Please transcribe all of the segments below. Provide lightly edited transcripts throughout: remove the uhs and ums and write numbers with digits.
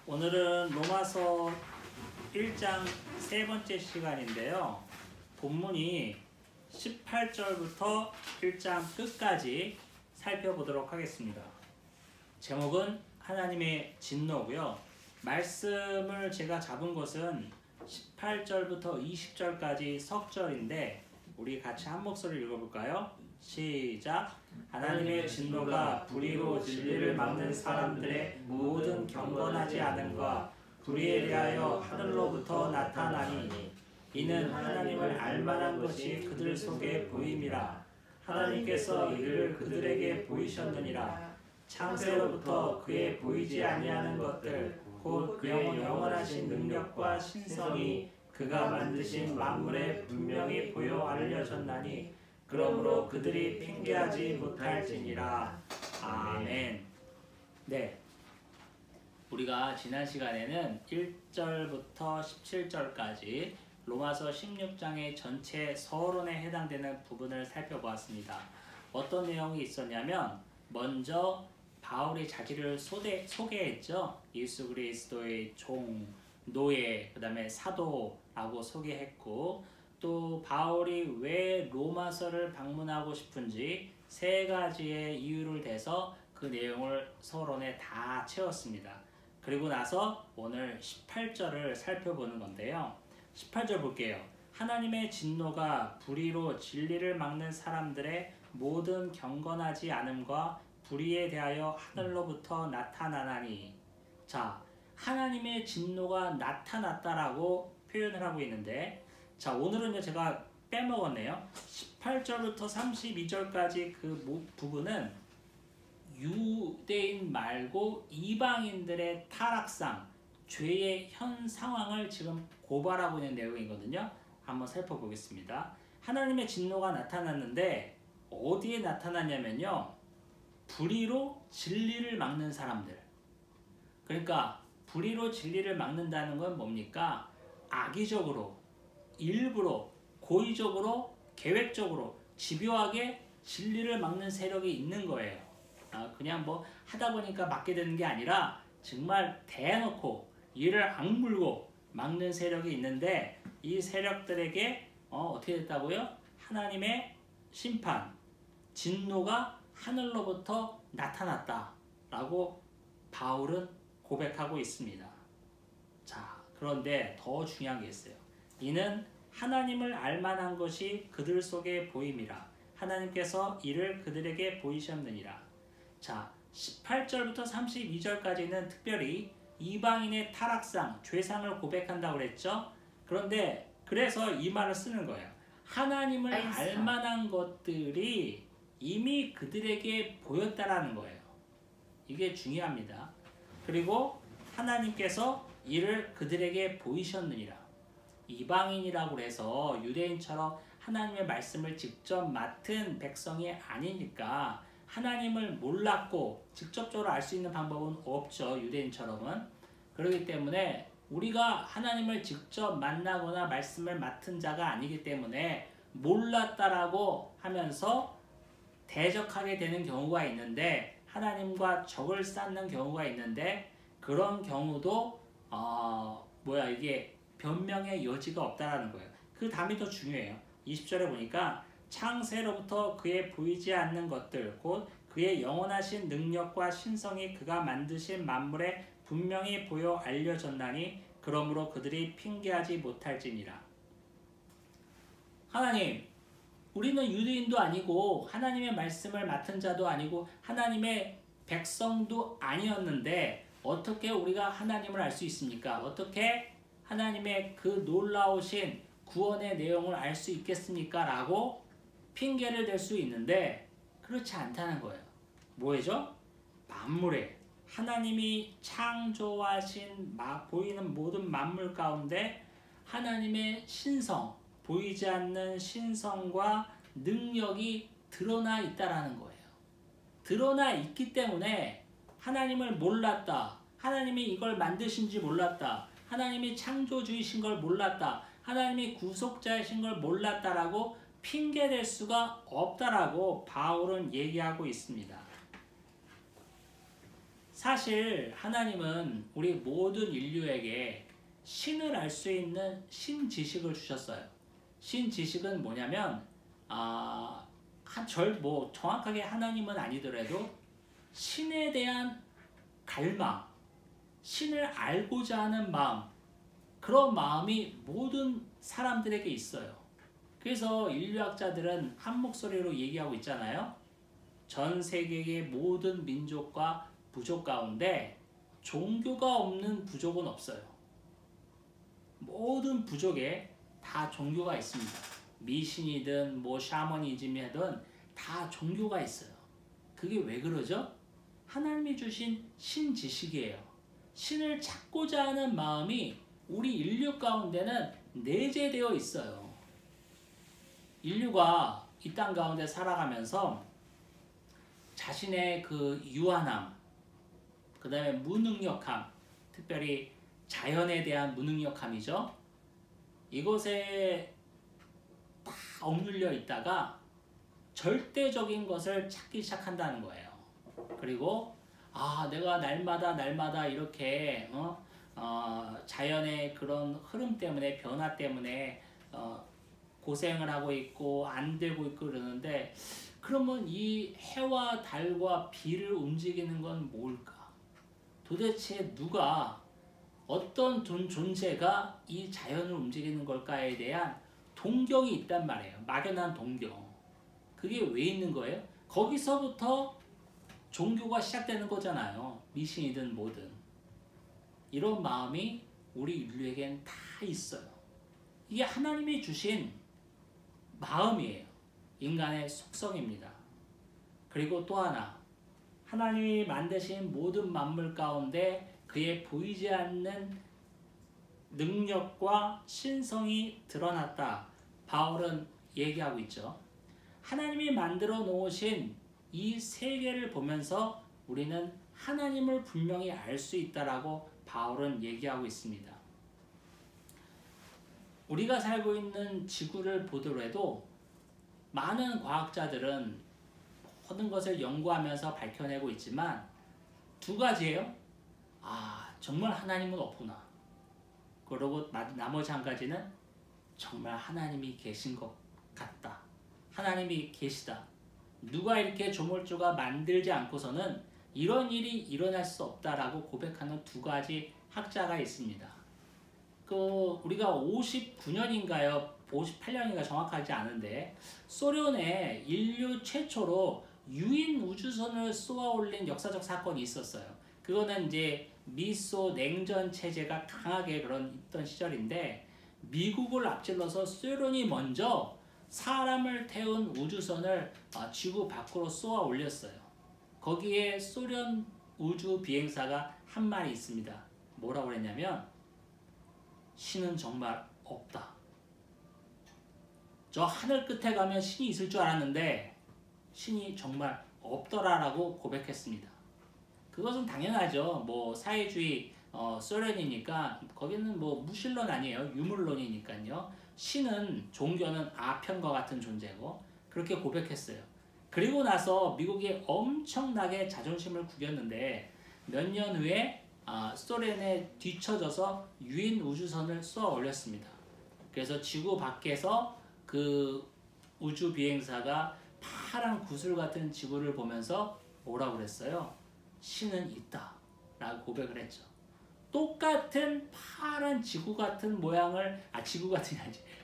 오늘은 로마서 1장 세 번째 시간인데요. 본문이 18절부터 1장 끝까지 살펴보도록 하겠습니다. 제목은 하나님의 진노고요. 말씀을 제가 잡은 것은 18절부터 20절까지 석절인데 우리 같이 한 목소리를 읽어볼까요? 시작! 하나님의 진노가 불의로 진리를 막는 사람들의 모든 경건하지 않음과 불의에 대하여 하늘로부터 나타나니 이는 하나님을 알만한 것이 그들 속에 보임이라. 하나님께서 이를 그들에게 보이셨느니라. 창세로부터 그의 보이지 아니하는 것들 곧 그의 영원하신 능력과 신성이 그가 만드신 만물에 분명히 보여 알려졌나니 그러므로 그들이 핑계하지 못할지니라. 아멘. 네, 우리가 지난 시간에는 1절부터 17절까지 로마서 16장의 전체 서론에 해당되는 부분을 살펴보았습니다. 어떤 내용이 있었냐면 먼저 바울이 자기를 소개했죠. 예수 그리스도의 종, 노예, 그 다음에 사도라고 소개했고 또 바울이 왜 로마서를 방문하고 싶은지 세 가지의 이유를 대서 그 내용을 서론에 다 채웠습니다. 그리고 나서 오늘 18절을 살펴보는 건데요. 18절 볼게요. 하나님의 진노가 불의로 진리를 막는 사람들의 모든 경건하지 않음과 불의에 대하여 하늘로부터 나타나나니. 자, 하나님의 진노가 나타났다라고 표현을 하고 있는데, 자, 오늘은요 제가 빼먹었네요. 18절부터 32절까지 그 부분은 유대인 말고 이방인들의 타락상, 죄의 현 상황을 지금 고발하고 있는 내용이거든요. 한번 살펴보겠습니다. 하나님의 진노가 나타났는데 어디에 나타났냐면요, 불의로 진리를 막는 사람들. 그러니까 불의로 진리를 막는다는 건 뭡니까? 악의적으로, 일부러, 고의적으로, 계획적으로, 집요하게 진리를 막는 세력이 있는 거예요. 그냥 뭐 하다 보니까 막게 되는 게 아니라 정말 대놓고 이를 악물고 막는 세력이 있는데 이 세력들에게 어떻게 됐다고요? 하나님의 심판, 진노가 하늘로부터 나타났다라고 바울은 고백하고 있습니다. 자, 그런데 더 중요한 게 있어요. 이는 하나님을 알만한 것이 그들 속에 보임이라. 하나님께서 이를 그들에게 보이셨느니라. 자, 18절부터 32절까지는 특별히 이방인의 타락상, 죄상을 고백한다고 그랬죠. 그런데 그래서 이 말을 쓰는 거예요. 하나님을 알만한 것들이 이미 그들에게 보였다라는 거예요. 이게 중요합니다. 그리고 하나님께서 이를 그들에게 보이셨느니라. 이방인이라고 해서 유대인처럼 하나님의 말씀을 직접 맡은 백성이 아니니까 하나님을 몰랐고 직접적으로 알 수 있는 방법은 없죠. 유대인처럼은. 그렇기 때문에 우리가 하나님을 직접 만나거나 말씀을 맡은 자가 아니기 때문에 몰랐다라고 하면서 대적하게 되는 경우가 있는데, 하나님과 적을 쌓는 경우가 있는데, 그런 경우도 이게 변명의 여지가 없다라는 거예요. 그 다음이 더 중요해요. 20절에 보니까 창세로부터 그의 보이지 않는 것들 곧 그의 영원하신 능력과 신성이 그가 만드신 만물에 분명히 보여 알려졌나니 그러므로 그들이 핑계하지 못할지니라. 하나님, 우리는 유대인도 아니고 하나님의 말씀을 맡은 자도 아니고 하나님의 백성도 아니었는데 어떻게 우리가 하나님을 알 수 있습니까? 어떻게 하나님의 그 놀라우신 구원의 내용을 알 수 있겠습니까? 라고 핑계를 댈 수 있는데 그렇지 않다는 거예요. 뭐죠? 만물에 하나님이 창조하신 보이는 모든 만물 가운데 하나님의 신성, 보이지 않는 신성과 능력이 드러나 있다라는 거예요. 드러나 있기 때문에 하나님을 몰랐다, 하나님이 이걸 만드신지 몰랐다, 하나님이 창조주이신 걸 몰랐다, 하나님이 구속자이신 걸 몰랐다라고 핑계댈 수가 없다라고 바울은 얘기하고 있습니다. 사실 하나님은 우리 모든 인류에게 신을 알 수 있는 신지식을 주셨어요. 신지식은 뭐냐면 뭐 정확하게 하나님은 아니더라도 신에 대한 갈망, 신을 알고자 하는 마음, 그런 마음이 모든 사람들에게 있어요. 그래서 인류학자들은 한 목소리로 얘기하고 있잖아요. 전 세계의 모든 민족과 부족 가운데 종교가 없는 부족은 없어요. 모든 부족에 다 종교가 있습니다. 미신이든 뭐 샤머니즘이든 다 종교가 있어요. 그게 왜 그러죠? 하나님이 주신 신지식이에요. 신을 찾고자 하는 마음이 우리 인류 가운데는 내재되어 있어요. 인류가 이 땅 가운데 살아가면서 자신의 그 유한함, 그 다음에 무능력함, 특별히 자연에 대한 무능력함이죠. 이것에 다 억눌려 있다가 절대적인 것을 찾기 시작한다는 거예요. 그리고 내가 날마다 이렇게 자연의 그런 흐름 때문에, 변화 때문에 고생을 하고 있고 안 되고 있고 그러는데, 그러면 이 해와 달과 비를 움직이는 건 뭘까? 도대체 누가, 어떤 존재가 이 자연을 움직이는 걸까에 대한 동경이 있단 말이에요. 막연한 동경. 그게 왜 있는 거예요? 거기서부터 종교가 시작되는 거잖아요. 미신이든 뭐든. 이런 마음이 우리 인류에겐 다 있어요. 이게 하나님이 주신 마음이에요. 인간의 속성입니다. 그리고 또 하나, 하나님이 만드신 모든 만물 가운데 그의 보이지 않는 능력과 신성이 드러났다. 바울은 얘기하고 있죠. 하나님이 만들어 놓으신 이 세계를 보면서 우리는 하나님을 분명히 알 수 있다라고 바울은 얘기하고 있습니다. 우리가 살고 있는 지구를 보더라도 많은 과학자들은 모든 것을 연구하면서 밝혀내고 있지만 두 가지예요. 정말 하나님은 없구나. 그리고 나머지 한 가지는 정말 하나님이 계신 것 같다. 하나님이 계시다. 누가 이렇게 조물주가 만들지 않고서는 이런 일이 일어날 수 없다라고 고백하는 두 가지 학자가 있습니다. 우리가 59년인가요? 58년인가 정확하지 않은데, 소련에 인류 최초로 유인 우주선을 쏘아 올린 역사적 사건이 있었어요. 그거는 이제 미소 냉전 체제가 강하게 있던 시절인데, 미국을 앞질러서 소련이 먼저 사람을 태운 우주선을 지구 밖으로 쏘아 올렸어요. 거기에 소련 우주 비행사가 한 말이 있습니다. 뭐라고 그랬냐면, 신은 정말 없다. 저 하늘 끝에 가면 신이 있을 줄 알았는데 신이 정말 없더라라고 고백했습니다. 그것은 당연하죠. 뭐 사회주의 소련이니까 거기는 뭐 무신론 아니에요. 유물론이니까요. 신은, 종교는 아편과 같은 존재고, 그렇게 고백했어요. 그리고 나서 미국이 엄청나게 자존심을 구겼는데 몇 년 후에 소련에 뒤처져서 유인 우주선을 쏘아 올렸습니다. 그래서 지구 밖에서 그 우주 비행사가 파란 구슬 같은 지구를 보면서 뭐라고 그랬어요? 신은 있다 라고 고백을 했죠. 똑같은 파란 지구 같은 모양을,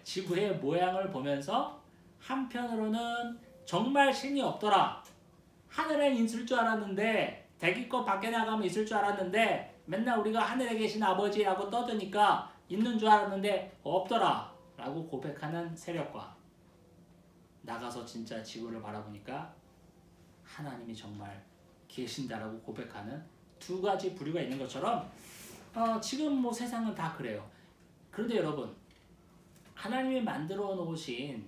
지구의 모양을 보면서 한편으로는 정말 신이 없더라. 하늘엔 있을 줄 알았는데, 대기껏 밖에 나가면 있을 줄 알았는데, 맨날 우리가 하늘에 계신 아버지라고 떠드니까 있는 줄 알았는데 없더라 라고 고백하는 세력과, 나가서 진짜 지구를 바라보니까 하나님이 정말 계신다라고 고백하는 두 가지 부류가 있는 것처럼 지금 뭐 세상은 다 그래요. 그런데 여러분, 하나님이 만들어 놓으신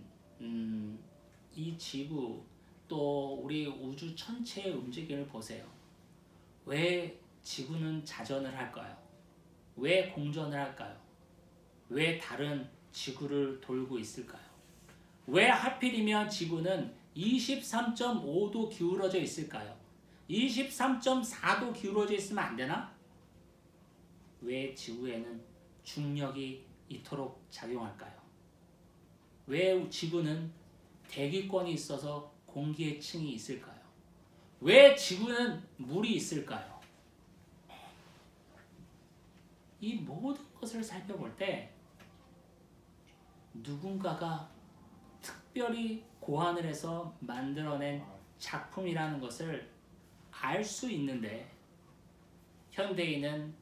이 지구, 또 우리 우주 전체의 움직임을 보세요. 왜 지구는 자전을 할까요? 왜 공전을 할까요? 왜 다른 지구를 돌고 있을까요? 왜 하필이면 지구는 23.5도 기울어져 있을까요? 23.4도 기울어져 있으면 안 되나? 왜 지구에는 중력이 이토록 작용할까요? 왜 지구는 대기권이 있어서 공기의 층이 있을까요? 왜 지구는 물이 있을까요? 이 모든 것을 살펴볼 때 누군가가 특별히 고안을 해서 만들어낸 작품이라는 것을 알 수 있는데 현대인은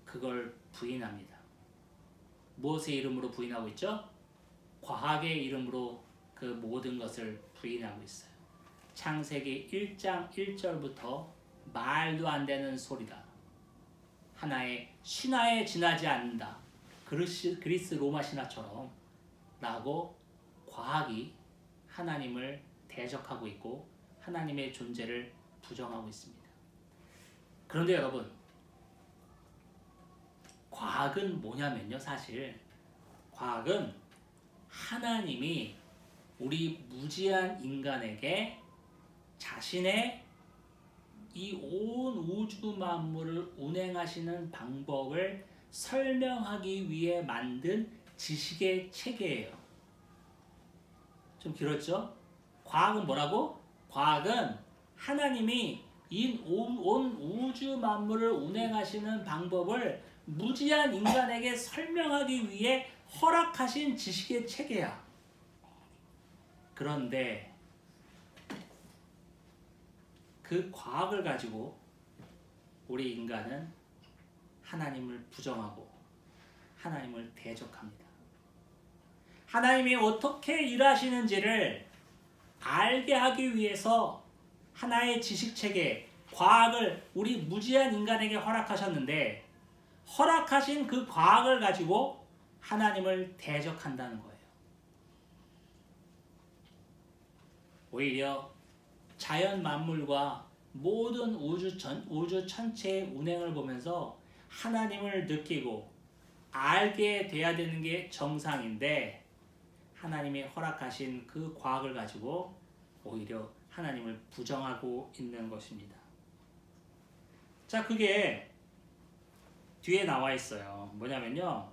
그걸 부인합니다. 무엇의 이름으로 부인하고 있죠? 과학의 이름으로 그 모든 것을 부인하고 있어요. 창세기 1장 1절부터 말도 안 되는 소리다. 하나의 신화에 지나지 않는다. 그리스 로마 신화처럼 라고 과학이 하나님을 대적하고 있고 하나님의 존재를 부정하고 있습니다. 그런데 여러분, 과학은 뭐냐면요, 사실 과학은 하나님이 우리 무지한 인간에게 자신의 이 온 우주 만물을 운행하시는 방법을 설명하기 위해 만든 지식의 체계예요. 좀 길었죠? 과학은 뭐라고? 과학은 하나님이 이 온 우주 만물을 운행하시는 방법을 무지한 인간에게 설명하기 위해 허락하신 지식의 체계야. 그런데 그 과학을 가지고 우리 인간은 하나님을 부정하고 하나님을 대적합니다. 하나님이 어떻게 일하시는지를 알게 하기 위해서 하나의 지식체계, 과학을 우리 무지한 인간에게 허락하셨는데 허락하신 그 과학을 가지고 하나님을 대적한다는 거예요. 오히려 자연 만물과 모든 우주 전체의 운행을 보면서 하나님을 느끼고 알게 돼야 되는 게 정상인데 하나님이 허락하신 그 과학을 가지고 오히려 하나님을 부정하고 있는 것입니다. 자, 그게 뒤에 나와 있어요. 뭐냐면요.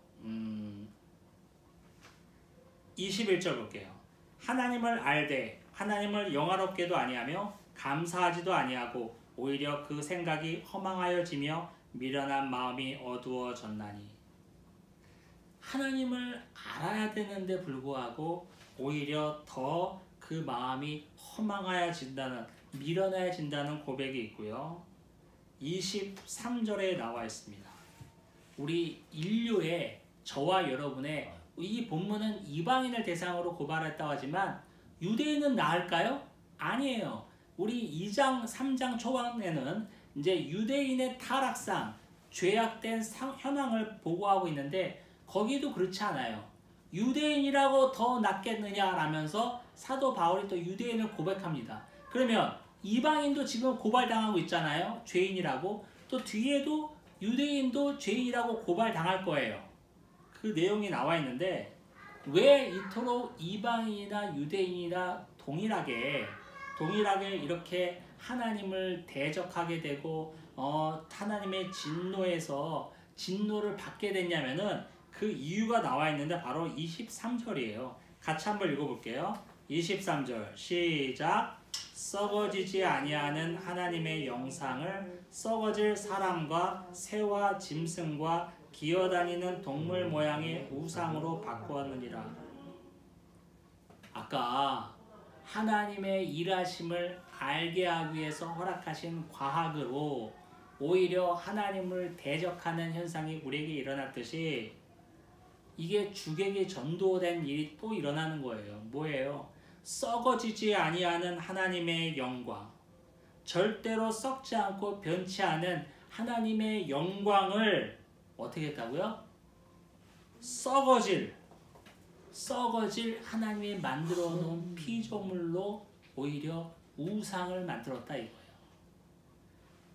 21절 볼게요. 하나님을 알되 하나님을 영화롭게도 아니하며 감사하지도 아니하고 오히려 그 생각이 허망하여지며 미련한 마음이 어두워졌나니. 하나님을 알아야 되는데 불구하고 오히려 더 그 마음이 허망하여진다는, 미련해진다는 고백이 있고요. 23절에 나와 있습니다. 우리 인류의, 저와 여러분의 이 본문은 이방인을 대상으로 고발했다고 하지만 유대인은 나을까요? 아니에요. 우리 2장, 3장 초반에는 이제 유대인의 타락상, 죄악된 현황을 보고하고 있는데 거기도 그렇지 않아요. 유대인이라고 더 낫겠느냐라면서 사도 바울이 또 유대인을 고백합니다. 그러면 이방인도 지금 고발당하고 있잖아요. 죄인이라고. 또 뒤에도 유대인도 죄인이라고 고발당할 거예요. 그 내용이 나와 있는데 왜 이토록 이방인이나 유대인이나 동일하게 이렇게 하나님을 대적하게 되고 하나님의 진노를 받게 됐냐면은 그 이유가 나와 있는데 바로 23절이에요. 같이 한번 읽어볼게요. 23절 시작. 썩어지지 아니하는 하나님의 영상을 썩어질 사람과 새와 짐승과 기어다니는 동물 모양의 우상으로 바꾸었느니라. 아까 하나님의 일하심을 알게 하기 위해서 허락하신 과학으로 오히려 하나님을 대적하는 현상이 우리에게 일어났듯이 이게 주객이 전도된 일이 또 일어나는 거예요. 뭐예요? 썩어지지 아니하는 하나님의 영광, 절대로 썩지 않고 변치 않은 하나님의 영광을 어떻게 했다고요? 썩어질 하나님이 만들어 놓은 피조물로 오히려 우상을 만들었다 이거예요.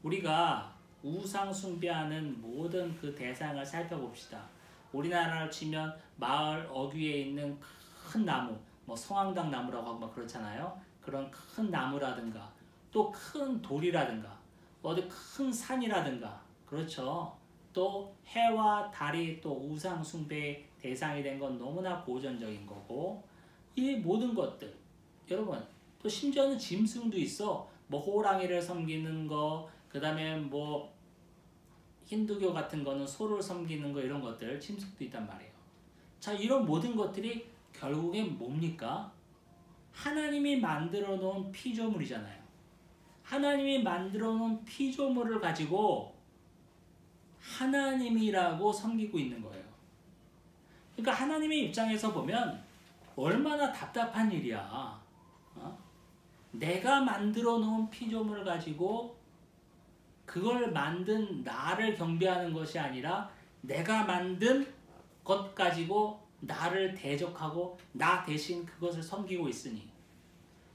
우리가 우상 숭배하는 모든 그 대상을 살펴봅시다. 우리나라로 치면 마을 어귀에 있는 큰 나무, 뭐 성황당 나무라고 하고 막 그렇잖아요. 그런 큰 나무라든가 또 큰 돌이라든가 어디 큰 산이라든가 그렇죠. 또 해와 달이 또 우상 숭배의 대상이 된 건 너무나 고전적인 거고 이 모든 것들 여러분 또 심지어는 짐승도 있어. 뭐 호랑이를 섬기는 거 그 다음에 뭐 힌두교 같은 거는 소를 섬기는 거 이런 것들 짐승도 있단 말이에요. 자 이런 모든 것들이 결국엔 뭡니까? 하나님이 만들어 놓은 피조물이잖아요. 하나님이 만들어 놓은 피조물을 가지고 하나님이라고 섬기고 있는 거예요. 그러니까 하나님의 입장에서 보면 얼마나 답답한 일이야. 내가 만들어 놓은 피조물을 가지고 그걸 만든 나를 경배하는 것이 아니라 내가 만든 것 가지고 나를 대적하고 나 대신 그것을 섬기고 있으니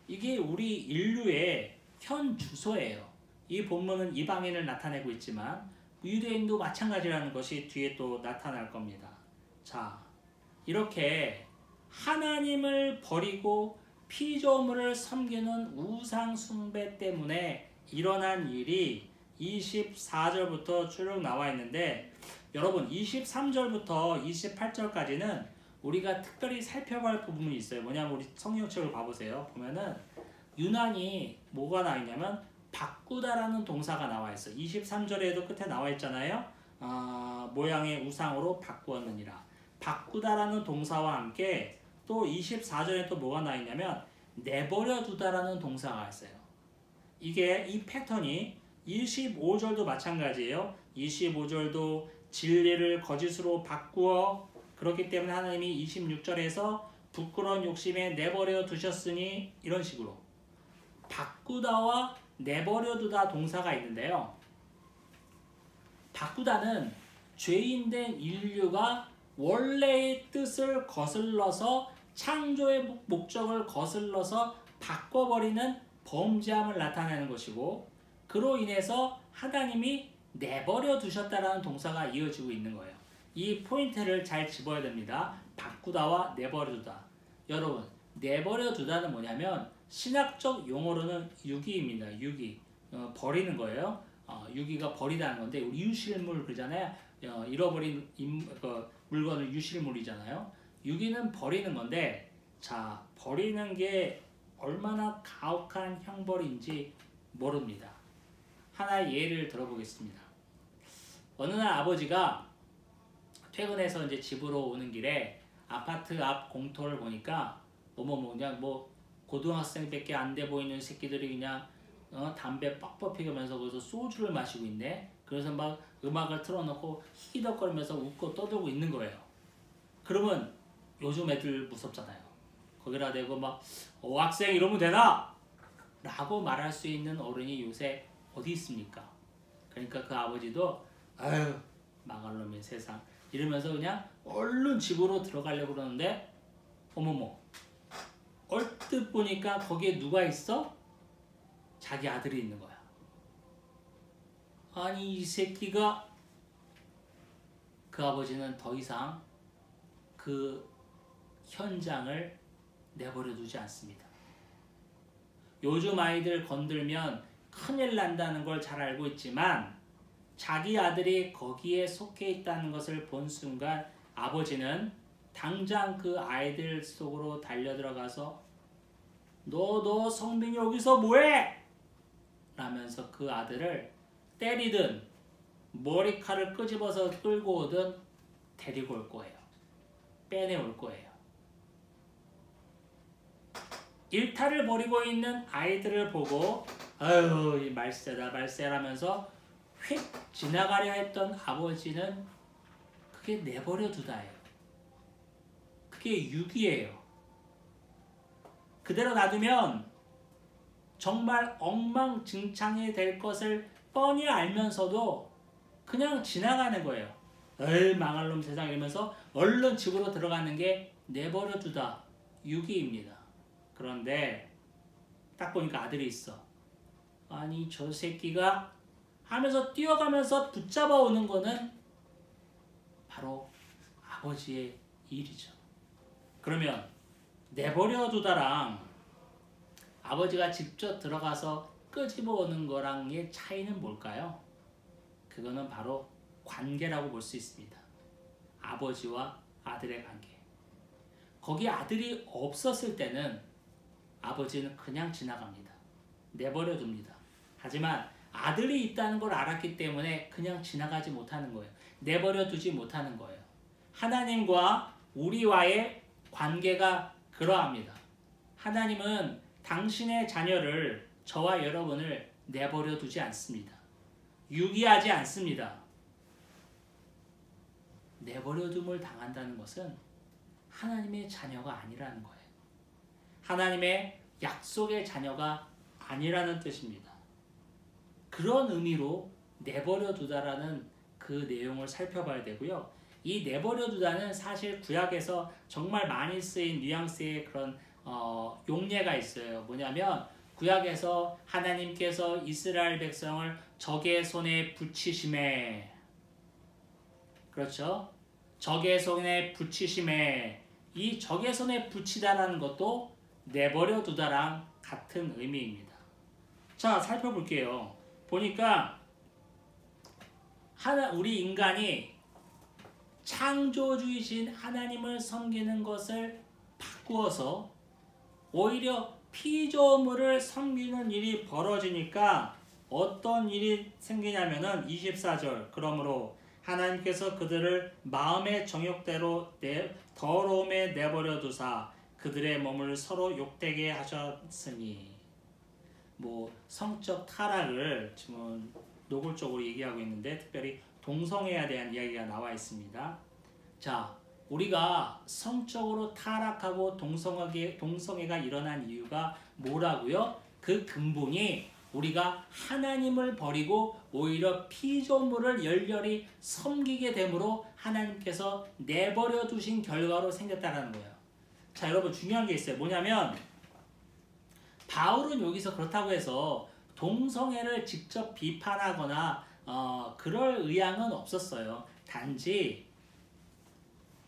이게 우리 인류의 현 주소예요. 이 본문은 이방인을 나타내고 있지만 유대인도 마찬가지라는 것이 뒤에 또 나타날 겁니다. 자, 이렇게 하나님을 버리고 피조물을 섬기는 우상 숭배 때문에 일어난 일이 24절부터 쭉 나와 있는데 여러분 23절부터 28절까지는 우리가 특별히 살펴볼 부분이 있어요. 뭐냐면 우리 성경책을 봐보세요. 보면은 유난히 뭐가 나와 있냐면 바꾸다라는 동사가 나와 있어. 23절에도 끝에 나와 있잖아요. 모양의 우상으로 바꾸었느니라. 바꾸다라는 동사와 함께 또 24절에 또 뭐가 나와 있냐면 내버려 두다라는 동사가 있어요. 이게 이 패턴이 25절도 마찬가지예요. 25절도 진리를 거짓으로 바꾸어 그렇기 때문에 하나님이 26절에서 부끄러운 욕심에 내버려 두셨으니 이런 식으로 바꾸다와 내버려 두다 동사가 있는데요. 바꾸다는 죄인된 인류가 원래의 뜻을 거슬러서 창조의 목적을 거슬러서 바꿔버리는 범죄함을 나타내는 것이고 그로 인해서 하나님이 내버려 두셨다라는 동사가 이어지고 있는 거예요. 이 포인트를 잘 집어야 됩니다. 바꾸다와 내버려 두다. 여러분 내버려 두다는 뭐냐면 신학적 용어로는 유기입니다. 유기. 버리는 거예요. 유기가 버리다는 건데 우리 유실물 그러잖아요. 잃어버린 물건을 유실물이잖아요. 유기는 버리는 건데 자 버리는 게 얼마나 가혹한 형벌인지 모릅니다. 하나의 예를 들어보겠습니다. 어느 날 아버지가 퇴근해서 이제 집으로 오는 길에 아파트 앞 공터를 보니까 그냥 고등학생밖에 안 돼 보이는 새끼들이 그냥 담배 뻑뻑 피우면서 거기서 소주를 마시고 있네. 그래서 막 음악을 틀어놓고 히덕거리면서 웃고 떠들고 있는 거예요. 그러면 요즘 애들 무섭잖아요. 거기다 대고 막 학생 이러면 되나? 라고 말할 수 있는 어른이 요새 어디 있습니까? 그러니까 그 아버지도 아유 망할 놈의 세상 이러면서 그냥 얼른 집으로 들어가려고 그러는데 어머머 얼뜻 보니까 거기에 누가 있어? 자기 아들이 있는 거야. 아니 이 새끼가 그 아버지는 더 이상 그 현장을 내버려 두지 않습니다. 요즘 아이들 건들면 큰일 난다는 걸 잘 알고 있지만 자기 아들이 거기에 속해 있다는 것을 본 순간 아버지는 당장 그 아이들 속으로 달려들어가서 너 성빈이 여기서 뭐해? 라면서 그 아들을 때리든 머리칼을 끄집어서 끌고 오든 데리고 올 거예요. 빼내올 거예요. 일탈을 벌이고 있는 아이들을 보고 아유 이 말세다 말세라면서 휙 지나가려 했던 아버지는 그게 내버려 두다예요. 그게 유기예요. 그대로 놔두면 정말 엉망진창이 될 것을 뻔히 알면서도 그냥 지나가는 거예요. 에이 망할 놈 세상 이러면서 얼른 집으로 들어가는 게 내버려 두다 유기입니다. 그런데 딱 보니까 아들이 있어. 아니 저 새끼가 하면서 뛰어가면서 붙잡아 오는 거는 바로 아버지의 일이죠. 그러면 내버려 두다랑 아버지가 직접 들어가서 끄집어오는 거랑의 차이는 뭘까요? 그거는 바로 관계라고 볼 수 있습니다. 아버지와 아들의 관계. 거기 아들이 없었을 때는 아버지는 그냥 지나갑니다. 내버려 둡니다. 하지만 아들이 있다는 걸 알았기 때문에 그냥 지나가지 못하는 거예요. 내버려 두지 못하는 거예요. 하나님과 우리와의 관계가 그러합니다. 하나님은 당신의 자녀를, 저와 여러분을 내버려 두지 않습니다. 유기하지 않습니다. 내버려 둠을 당한다는 것은 하나님의 자녀가 아니라는 거예요. 하나님의 약속의 자녀가 아니라는 뜻입니다. 그런 의미로 내버려 두다라는 그 내용을 살펴봐야 되고요. 이 내버려 두다는 사실 구약에서 정말 많이 쓰인 뉘앙스의 그런 용례가 있어요. 뭐냐면 구약에서 하나님께서 이스라엘 백성을 적의 손에 붙이심에, 그렇죠? 적의 손에 붙이심에, 이 적의 손에 붙이다라는 것도 내버려 두다랑 같은 의미입니다. 자, 살펴볼게요. 보니까 우리 인간이 창조주이신 하나님을 섬기는 것을 바꾸어서 오히려 피조물을 섬기는 일이 벌어지니까 어떤 일이 생기냐면은 24절, 그러므로 하나님께서 그들을 마음의 정욕대로 더러움에 내버려 두사 그들의 몸을 서로 욕되게 하셨으니, 성적 타락을 지금 노골적으로 얘기하고 있는데 특별히 동성애에 대한 이야기가 나와 있습니다. 자, 우리가 성적으로 타락하고 동성애가 일어난 이유가 뭐라고요? 그 근본이 우리가 하나님을 버리고 오히려 피조물을 열렬히 섬기게 되므로 하나님께서 내버려 두신 결과로 생겼다는 거예요. 자, 여러분 중요한 게 있어요. 뭐냐면 바울은 여기서 그렇다고 해서 동성애를 직접 비판하거나 그럴 의향은 없었어요. 단지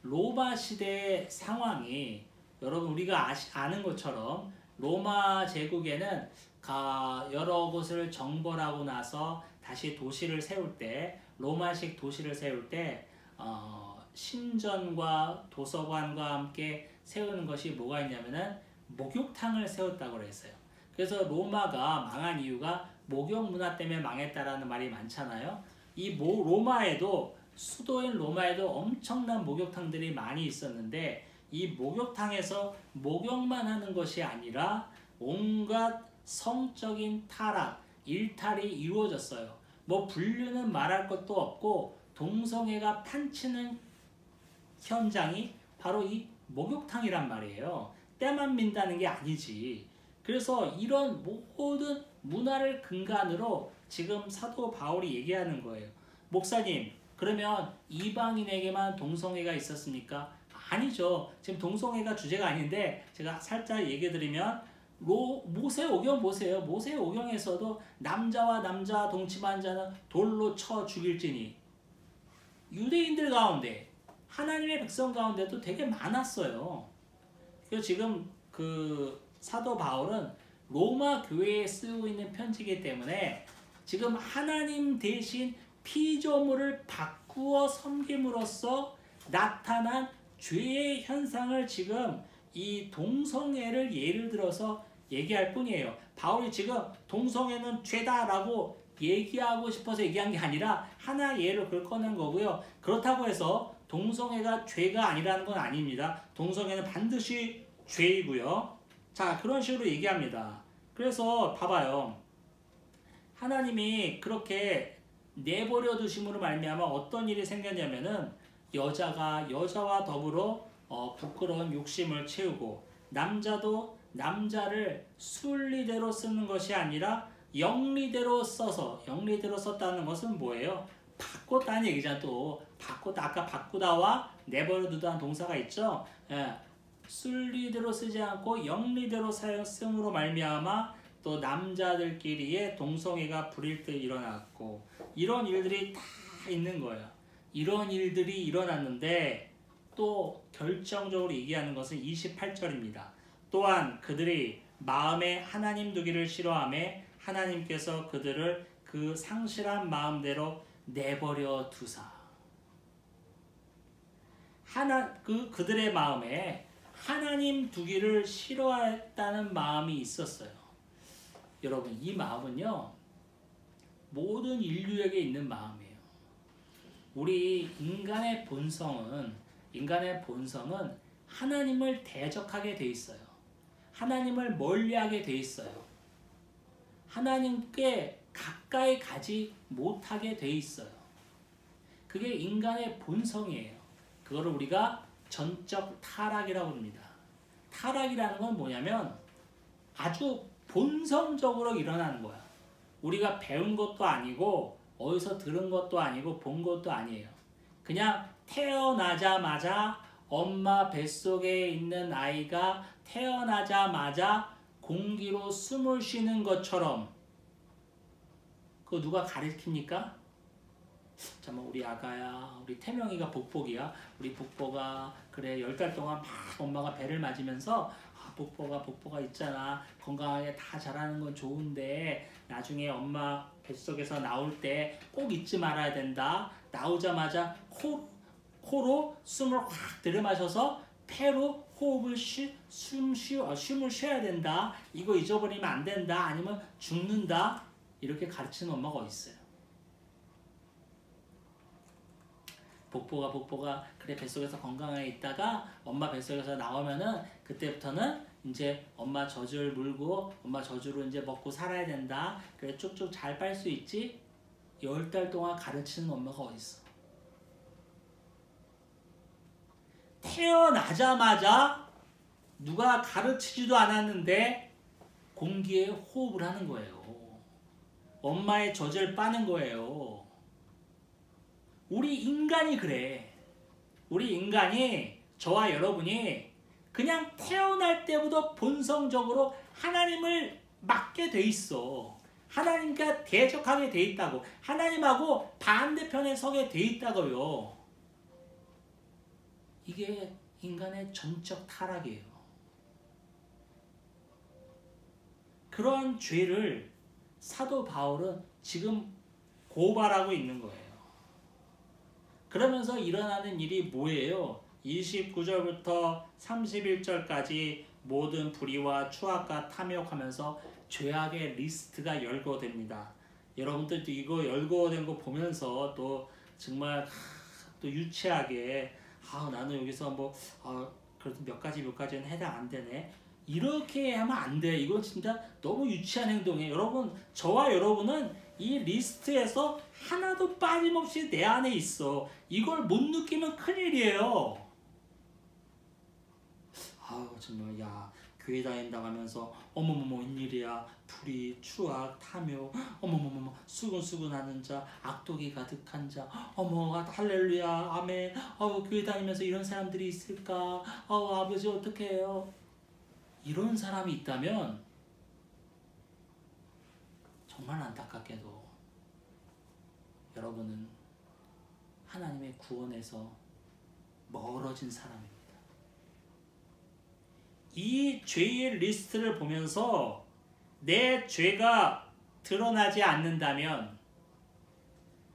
로마 시대의 상황이, 여러분 우리가 아는 것처럼 로마 제국에는 여러 곳을 정벌하고 나서 다시 도시를 세울 때, 로마식 도시를 세울 때 신전과 도서관과 함께 세우는 것이 뭐가 있냐면은 목욕탕을 세웠다고 그랬어요. 그래서 로마가 망한 이유가 목욕 문화 때문에 망했다라는 말이 많잖아요. 이 로마에도, 수도인 로마에도 엄청난 목욕탕들이 많이 있었는데 이 목욕탕에서 목욕만 하는 것이 아니라 온갖 성적인 타락, 일탈이 이루어졌어요. 분류는 말할 것도 없고 동성애가 판치는 현장이 바로 이 목욕탕이란 말이에요. 때만 민다는 게 아니지. 그래서 이런 모든 문화를 근간으로 지금 사도 바울이 얘기하는 거예요. 목사님, 그러면 이방인에게만 동성애가 있었습니까? 아니죠. 지금 동성애가 주제가 아닌데 제가 살짝 얘기 드리면 모세오경 보세요. 모세오경에서도 남자와 남자 동침한 자는 돌로 쳐 죽일지니, 유대인들 가운데, 하나님의 백성 가운데도 되게 많았어요. 그래서 지금 사도 바울은 로마 교회에 쓰고 있는 편지이기 때문에 지금 하나님 대신 피조물을 바꾸어 섬김으로써 나타난 죄의 현상을 지금 이 동성애를 예를 들어서 얘기할 뿐이에요. 바울이 지금 동성애는 죄다라고 얘기하고 싶어서 얘기한 게 아니라 하나 예를 그걸 꺼낸 거고요. 그렇다고 해서 동성애가 죄가 아니라는 건 아닙니다. 동성애는 반드시 죄이고요. 자, 그런 식으로 얘기합니다. 그래서 봐봐요. 하나님이 그렇게 내버려 두심으로 말미암아 어떤 일이 생겼냐면은 여자가 여자와 더불어 부끄러운 욕심을 채우고, 남자도 남자를 순리대로 쓰는 것이 아니라 영리대로 써서, 영리대로 썼다는 것은 뭐예요? 바꿨다는 얘기잖아. 또 바꿨다, 아까 바꾸다와 내버려 두다는 동사가 있죠. 순리대로 쓰지 않고 영리대로 쓰므로 말미암아 또 남자들끼리의 동성애가 불일 때 일어났고, 이런 일들이 다 있는 거예요. 이런 일들이 일어났는데 또 결정적으로 얘기하는 것은 28절입니다. 또한 그들이 마음에 하나님 두기를 싫어하며 하나님께서 그들을 그 상실한 마음대로 내버려 두사 그들의 마음에 하나님 두기를 싫어했다는 마음이 있었어요. 여러분, 이 마음은요, 모든 인류에게 있는 마음이에요. 우리 인간의 본성은 하나님을 대적하게 돼 있어요. 하나님을 멀리하게 돼 있어요. 하나님께 가까이 가지 못하게 돼 있어요. 그게 인간의 본성이에요. 그거를 우리가 전적 타락이라고 합니다. 타락이라는 건 뭐냐면 아주 본성적으로 일어나는 거야. 우리가 배운 것도 아니고 어디서 들은 것도 아니고 본 것도 아니에요. 그냥 태어나자마자 엄마 뱃속에 있는 아이가 태어나자마자 공기로 숨을 쉬는 것처럼. 그거 누가 가르칩니까? 잠깐만, 우리 아가야, 우리 태명이가 복복이야. 우리 복복아, 그래 10달 동안 막 엄마가 배를 맞으면서 복복아 있잖아. 건강하게 다 자라는 건 좋은데 나중에 엄마 뱃속에서 나올 때 꼭 잊지 말아야 된다. 나오자마자 코로 숨을 확 들이마셔서 폐로 호흡을 숨을 쉬어야 된다. 이거 잊어버리면 안 된다. 아니면 죽는다. 이렇게 가르치는 엄마가 어디 있어요? 복보가 그래 뱃속에서 건강하게 있다가 엄마 뱃속에서 나오면은 그때부터는 이제 엄마 젖을 물고 엄마 젖으로 이제 먹고 살아야 된다. 그래 쭉쭉 잘 빨 수 있지? 10달 동안 가르치는 엄마가 어디 있어? 태어나자마자 누가 가르치지도 않았는데 공기에 호흡을 하는 거예요. 엄마의 젖을 빠는 거예요. 우리 인간이 그래. 우리 인간이, 저와 여러분이 그냥 태어날 때부터 본성적으로 하나님을 맡게 돼 있어. 하나님과 대적하게 돼 있다고. 하나님하고 반대편에 서게 돼 있다고요. 이게 인간의 전적 타락이에요. 그런 죄를 사도 바울은 지금 고발하고 있는 거예요. 그러면서 일어나는 일이 뭐예요? 29절부터 31절까지 모든 불의와 추악과 탐욕하면서 죄악의 리스트가 열거됩니다. 여러분들도 이거 열거된 거 보면서 또 정말 또 유치하게 나는 여기서 그래도 몇 가지는 해당 안 되네. 이렇게 하면 안 돼. 이건 진짜 너무 유치한 행동이에요. 여러분, 저와 여러분은 이 리스트에서 하나도 빠짐없이 내 안에 있어. 이걸 못 느끼면 큰일이에요. 정말 교회 다닌다고 하면서 어머머머 웬일이야. 불의, 추악, 탐욕, 어머머머머 수근수근하는 자, 악독이 가득한 자, 어머 할렐루야 아멘. 교회 다니면서 이런 사람들이 있을까? 아버지 어떻게 해요? 이런 사람이 있다면 정말 안타깝게도 여러분은 하나님의 구원에서 멀어진 사람입니다. 이 죄의 리스트를 보면서 내 죄가 드러나지 않는다면,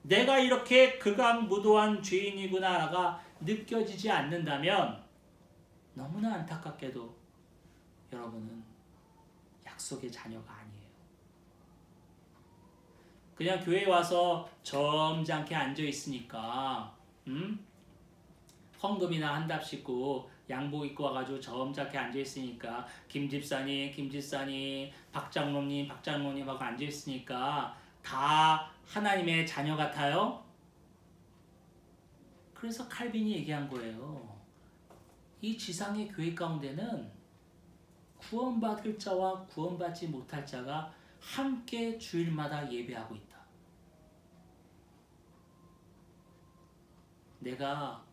내가 이렇게 극악무도한 죄인이구나가 느껴지지 않는다면, 너무나 안타깝게도 여러분은 약속의 자녀가 아니에요. 그냥 교회에 와서 점잖게 앉아 있으니까 헌금이나 한답시고 양복 입고 와가지고 점잖게 앉아 있으니까 김집사님 박장로님 하고 앉아 있으니까 다 하나님의 자녀 같아요? 그래서 칼빈이 얘기한 거예요. 이 지상의 교회 가운데는 구원받을 자와 구원받지 못할 자가 함께 주일마다 예배하고 있다. 내가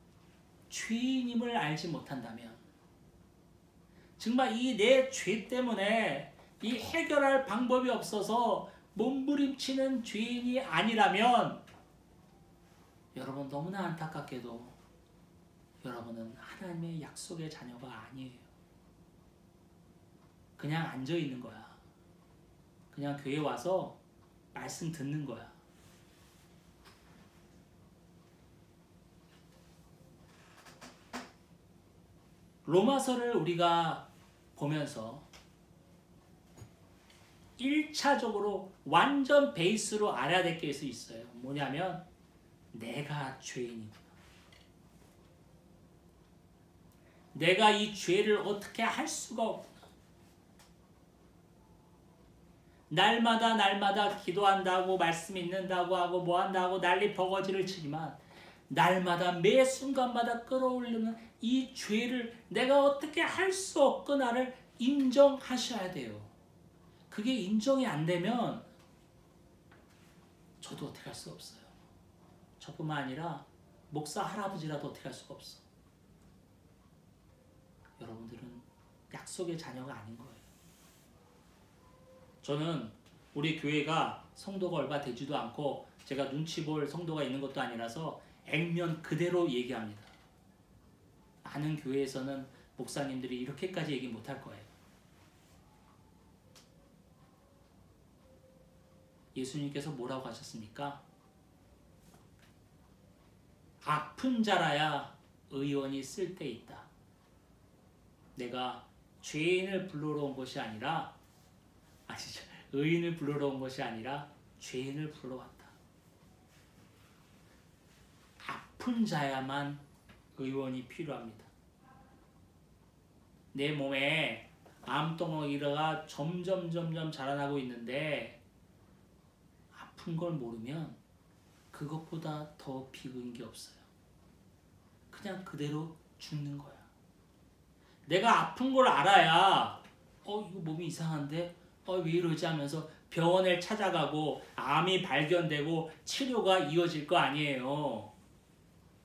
죄인임을 알지 못한다면, 정말 이 내 죄 때문에 이 해결할 방법이 없어서 몸부림치는 죄인이 아니라면, 여러분 너무나 안타깝게도 여러분은 하나님의 약속의 자녀가 아니에요. 그냥 앉아 있는 거야. 그냥 교회 와서 말씀 듣는 거야. 로마서를 우리가 보면서 1차적으로 완전 베이스로 알아야 될 게 있어요. 뭐냐면 내가 죄인이구나. 내가 이 죄를 어떻게 할 수가 없구나. 날마다 기도한다고 말씀 읽는다고 하고 뭐 한다고 난리 버거지를 치지만 날마다 매 순간마다 끌어올리는 이 죄를 내가 어떻게 할 수 없구나를 인정하셔야 돼요. 그게 인정이 안 되면 저도 어떻게 할 수가 없어요. 저뿐만 아니라 목사 할아버지라도 어떻게 할 수가 없어. 여러분들은 약속의 자녀가 아닌 거예요. 저는 우리 교회가 성도가 얼마 되지도 않고 제가 눈치 볼 성도가 있는 것도 아니라서 액면 그대로 얘기합니다. 많은 교회에서는 목사님들이 이렇게까지 얘기 못할 거예요. 예수님께서 뭐라고 하셨습니까? 아픈 자라야 의원이 쓸데있다. 내가 죄인을 불러러 온 것이 아니라 의인을 불러러 온 것이 아니라 죄인을 불러러 왔다. 아픈 자야만 의원이 필요합니다. 내 몸에 암덩어리가 점점 자라나고 있는데 아픈 걸 모르면 그것보다 더 비극인 게 없어요. 그냥 그대로 죽는 거야. 내가 아픈 걸 알아야 이거 몸이 이상한데 왜 이러지 하면서 병원을 찾아가고 암이 발견되고 치료가 이어질 거 아니에요.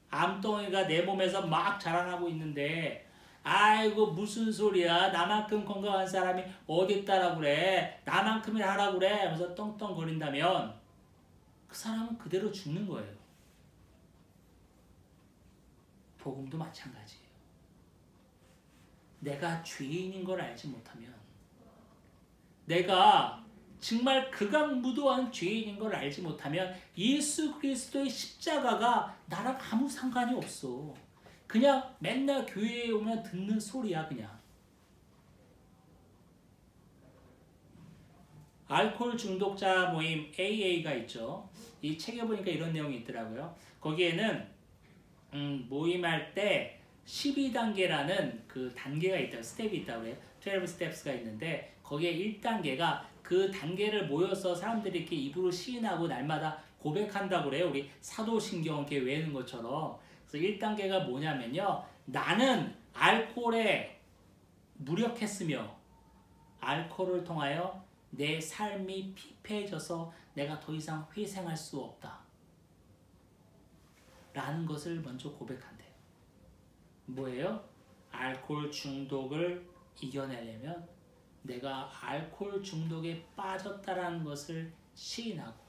암덩이가 내 몸에서 막 자라나고 있는데 아이고 무슨 소리야. 나만큼 건강한 사람이 어딨다라고 그래. 나만큼이나 하라고 그래 하면서 떵떵거린다면 그 사람은 그대로 죽는 거예요. 복음도 마찬가지예요. 내가 죄인인 걸 알지 못하면 내가 정말 극악무도한 죄인인 걸 알지 못하면 예수 그리스도의 십자가가 나랑 아무 상관이 없어. 그냥 맨날 교회에 오면 듣는 소리야 그냥. 알코올 중독자 모임 AA가 있죠. 이 책에 보니까 이런 내용이 있더라고요. 거기에는 모임할 때 12단계라는 그 단계가 있다고 스텝이 있다고 해요. 12 스텝스가 있는데 거기에 1단계가 그 단계를 모여서 사람들이 이렇게 입으로 시인하고 날마다 고백한다고 그래요. 우리 사도신경 이렇게 외우는 것처럼. 그래서 1단계가 뭐냐면요. 나는 알코올에 무력했으며 알코올을 통하여 내 삶이 피폐해져서 내가 더 이상 회생할 수 없다. 라는 것을 먼저 고백한대요. 뭐예요? 알코올 중독을 이겨내려면 내가 알코올 중독에 빠졌다라는 것을 시인하고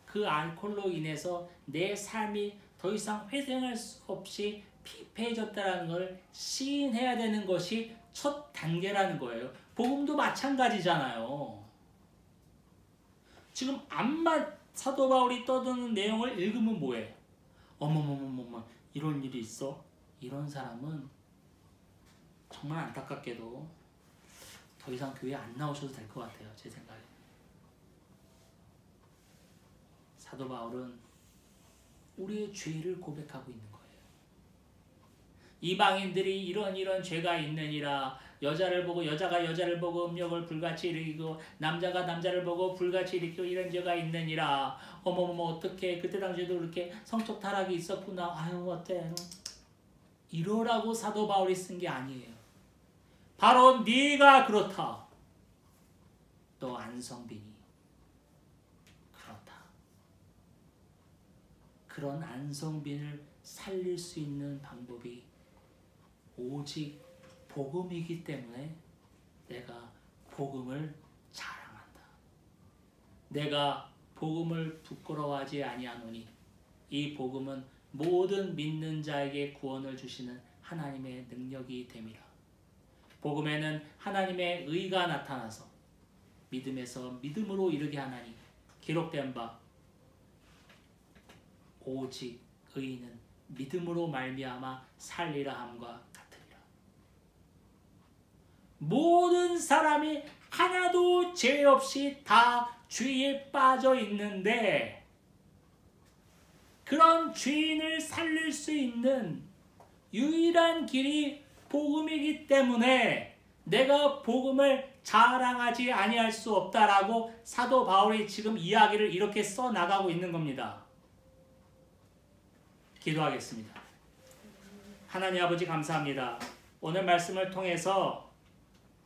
그 알코올로 인해서 내 삶이 더 이상 회생할 수 없이 피폐해졌다라는 걸 시인해야 되는 것이 첫 단계라는 거예요. 복음도 마찬가지잖아요. 지금 암만 사도 바울이 떠드는 내용을 읽으면 뭐해? 어머머머머머 이런 일이 있어? 이런 사람은 정말 안타깝게도 더 이상 교회 안 나오셔도 될 것 같아요. 제 생각에. 사도 바울은 우리의 죄를 고백하고 있는 거예요. 이방인들이 이런 죄가 있느니라. 여자가 여자를 보고 음욕을 불같이 일으키고 남자가 남자를 보고 불같이 일으키고 이런 죄가 있느니라. 어머머머 어떡해. 그때 당시에도 그렇게 성적 타락이 있었구나. 아유 어때. 이러라고 사도 바울이 쓴 게 아니에요. 바로 네가 그렇다. 또 안성빈이 그렇다. 그런 안성빈을 살릴 수 있는 방법이 오직 복음이기 때문에 내가 복음을 자랑한다. 내가 복음을 부끄러워하지 아니하노니 이 복음은 모든 믿는 자에게 구원을 주시는 하나님의 능력이 됨이라. 복음에는 하나님의 의가 나타나서 믿음에서 믿음으로 이르게 하나니 기록된 바 오직 의인은 믿음으로 말미암아 살리라 함과 같으리라. 모든 사람이 하나도 죄 없이 다 죄에 빠져 있는데 그런 죄인을 살릴 수 있는 유일한 길이 복음이기 때문에 내가 복음을 자랑하지 아니할 수 없다라고 사도 바울이 지금 이야기를 이렇게 써나가고 있는 겁니다. 기도하겠습니다. 하나님 아버지 감사합니다. 오늘 말씀을 통해서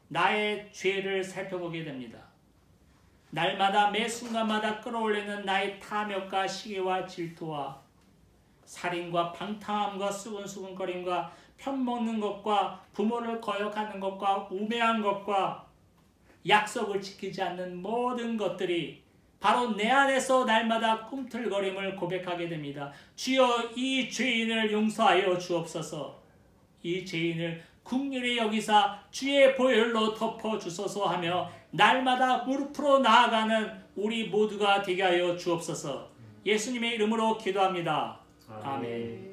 나의 죄를 살펴보게 됩니다. 날마다 매 순간마다 끌어올리는 나의 탐욕과 시기와 질투와 살인과 방탕함과 수근수근거림과 편먹는 것과 부모를 거역하는 것과 우매한 것과 약속을 지키지 않는 모든 것들이 바로 내 안에서 날마다 꿈틀거림을 고백하게 됩니다. 주여 이 죄인을 용서하여 주옵소서. 이 죄인을 긍휼히 여기사 주의 보혈로 덮어주소서 하며 날마다 무릎으로 나아가는 우리 모두가 되게 하여 주옵소서. 예수님의 이름으로 기도합니다. 아멘.